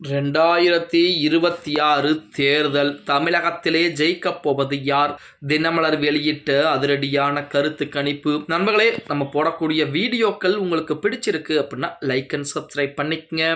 2026 தேர்தல் தமிழகத்திலே ஜெயிக்கப் போவது யார்? தினமலர் வெளியிட்ட அதிரடியான கருத்து கணிப்பு. நண்பர்களே, நம்ம போடக்கூடிய வீடியோக்கள் உங்களுக்கு பிடிச்சிருக்கு அப்படின்னா லைக் அண்ட் சப்ஸ்கிரைப் பண்ணிக்கங்க.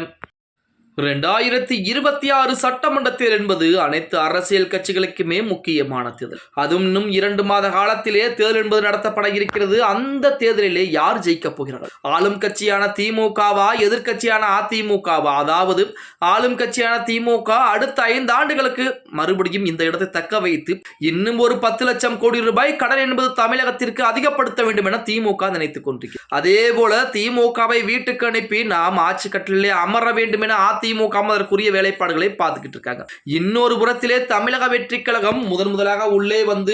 2026 சட்டமன்ற தேர்தல் என்பது அனைத்து அரசியல் கட்சிகளுக்குமே முக்கியமான தேர்தல். அதுவும் இன்னும் 2 மாத காலத்திலே தேர்தல் என்பது நடத்தப்பட இருக்கிறது. அந்த தேர்தலிலே யார் ஜெயிக்கப் போகிறார்கள்? ஆளும் கட்சியான திமுகவா, எதிர்கட்சியான அதிமுகவா? அதாவது ஆளும் கட்சியான திமுக அடுத்த 5 ஆண்டுகளுக்கு மறுபடியும் இந்த இடத்தை தக்க வைத்து இன்னும் ஒரு 10 லட்சம் கோடி ரூபாய் கடன் என்பது தமிழகத்திற்கு அதிகப்படுத்த வேண்டும் என திமுக நினைத்துக் கொண்டிருக்கிறது. அதே போல திமுகவை வீட்டுக்கு அனுப்பி நாம் ஆட்சி கட்டிலே அமர வேண்டும் என அதிமுக அதற்குரிய வேலைப்பாடுகளை பார்த்துக்கிட்டு இருக்காங்க. இன்னொரு புறத்திலே தமிழக வெற்றி கழகம் முதலாக உள்ளே வந்து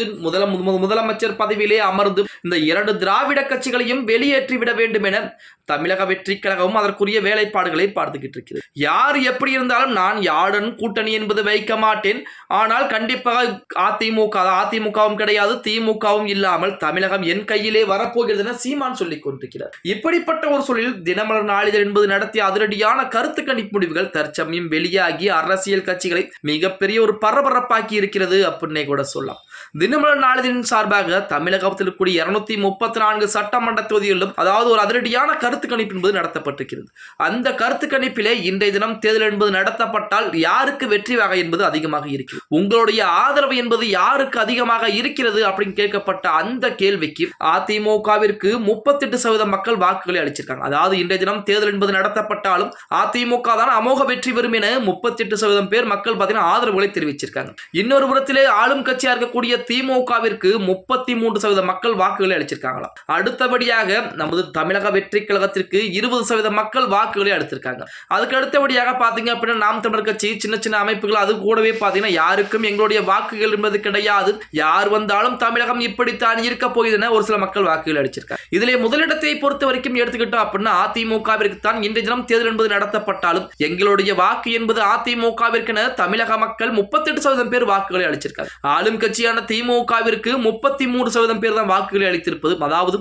முதலமைச்சர் பதவியிலே அமர்ந்து இந்த 2 திராவிட கட்சிகளையும் வெளியேற்றிவிட வேண்டும் என தமிழக வெற்றி கழகம் அதற்குரிய வேலைப்பாடுகளை பார்த்துக்கிட்டு இருக்கிறது. யார் எப்படி இருந்தாலும் நான் யாருடன் கூட்டணி என்பது வைக்க மாட்டேன். ஆனால் கண்டிப்பாக அதிமுகவும் கிடையாது, திமுகவும் இல்லாமல் தமிழகம் என் கையிலே வரப்போகிறது என சீமான் சொல்லிக் கொண்டிருக்கிறார். இப்படிப்பட்ட ஒரு சூழலில் தினமலர் நாளிதழ் என்பது நடத்திய அதிரடியான கருத்து கணிப்பு முடிவுகள் தற்சமயம் வெளியாகி அரசியல் கட்சிகளை மிகப்பெரிய ஒரு பரபரப்பாக்கி இருக்கிறது அப்படின்னே கூட சொல்லலாம். தினமலர் நாளிதழின் சார்பாக தமிழகத்தில் கூடிய 234 சட்டமன்ற தொகுதிகளிலும் அதாவது ஒரு அதிரடியான கருத்து கணிப்பு என்பது நடத்தப்பட்டிருக்கிறது. அந்த கருத்து கணிப்பிலே இன்றைய தினம் தேர்தல் என்பது நடத்தப்பட்டால் யாருக்கு வெற்றி வகை என்பது அதிகமாக இருக்கிறது, உங்களுடைய ஆதரவு என்பது யாருக்கு அதிகமாக இருக்கிறது அப்படின்னு கேட்கப்பட்ட அந்த கேள்விக்கு அதிமுகவிற்கு 38% மக்கள் வாக்குகளை அளிச்சிருக்காங்க. அதாவது இன்றைய தினம் தேர்தல் என்பது நடத்தப்பட்டாலும் அதிமுக தான் அமோக வெற்றி பெறும் என 38% பேர் மக்கள் பார்த்தீங்கன்னா ஆதரவுகளை தெரிவிச்சிருக்காங்க. இன்னொரு புறத்திலே ஆளும் கட்சியா இருக்கக்கூடிய திமுகவிற்கு 33% மக்கள் வாக்குகளை அளிச்சிருக்காங்களாம். அடுத்தபடியாக நமது தமிழக வெற்றி கழகத்திற்கு 20% மக்கள் வாக்குகளை அளித்திருக்காங்க. அதுக்கு அடுத்தபடியாக பாத்தீங்க அப்படின்னா நாம் தமிழர் கட்சி சின்ன அமைப்புகள் அது கூடவே பாத்தீங்கன்னா யாருக்கும் எங்களுடைய வாக்குகள் என்பது கிடையாது, யார் வந்தாலும் தமிழகம் இப்படித்தான் இருக்க போகுதுன்னு ஒரு சில மக்கள் வாக்குகள் அளிச்சிருக்காங்க. இதிலே முதலிடத்தை பொறுத்த வரைக்கும் எடுத்துக்கிட்டோம் அப்படின்னா அதிமுகவிற்கு தான் இன்றைய தினம் தேர்தல் என்பது நடத்தப்பட்டாலும் எங்களுடைய வாக்கு என்பது அதிமுகவிற்கு தமிழக மக்கள் 38% பேர் வாக்குகளை அளிச்சிருக்காங்க. ஆளும் கட்சியான திமுகவிற்கு 33% பேர் தான் வாக்குகளை அளித்திருப்பது. அதாவது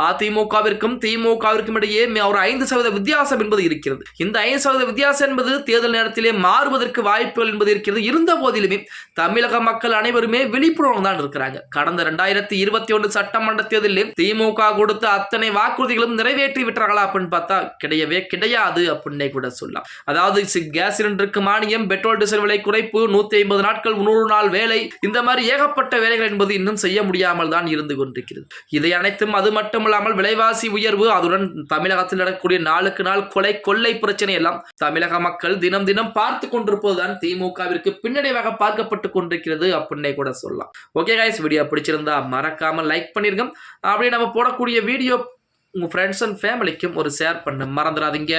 அதிமுகவிற்கும் திமுகவிற்கும் இடையே ஒரு 5% வித்தியாசம் என்பது இருக்கிறது. இந்த 5% வித்தியாசம் என்பது தேர்தல் நேரத்திலே மாறுவதற்கு வாய்ப்புகள் என்பது இருக்கிறது. இருந்த போதிலுமே தமிழக மக்கள் அனைவருமே விழிப்புணர்வு தான் இருக்கிறாங்க. கடந்த 2021 சட்டமன்ற தேர்தலில் திமுக கொடுத்த அத்தனை வாக்குறுதிகளும் நிறைவேற்றி விட்டார்களா அப்படின்னு பார்த்தா கிடையவே கிடையாது அப்படின்னே கூட சொல்லலாம். அதாவது கேஸ் சிலிண்டருக்கு மானியம், பெட்ரோல் டீசல் விலை குறைப்பு, 150 நாட்கள் 100 நாள் வேலை, இந்த மாதிரி ஏகப்பட்ட வேலைகள் என்பது இன்னும் செய்ய முடியாமல் தான் இருந்து கொண்டிருக்கிறது. இதை அனைத்தும் அது மட்டுமில்லாமல் விலைவாசி உயர்வு, அதுடன் தமிழகத்தில் நடக்கக்கூடிய நாளுக்கு நாள் கொள்ளை பிரச்சனை எல்லாம் தமிழக மக்கள் தினம் தினம் பார்த்து கொண்டிருப்பதுதான் திமுகவிற்கு பின்னடைவாக பார்க்கப்பட்டு கொண்டிருக்கிறது அப்படின்னே கூட சொல்லலாம். ஓகே கைஸ், வீடியோ பிடிச்சிருந்தா மறக்காம லைக் பண்ணிருங்க. அப்படியே நம்ம போடக்கூடிய வீடியோ உங்க ஃப்ரெண்ட்ஸ் அண்ட் ஃபேமிலிக்கும் ஒரு ஷேர் பண்ண மறந்துடாதீங்க.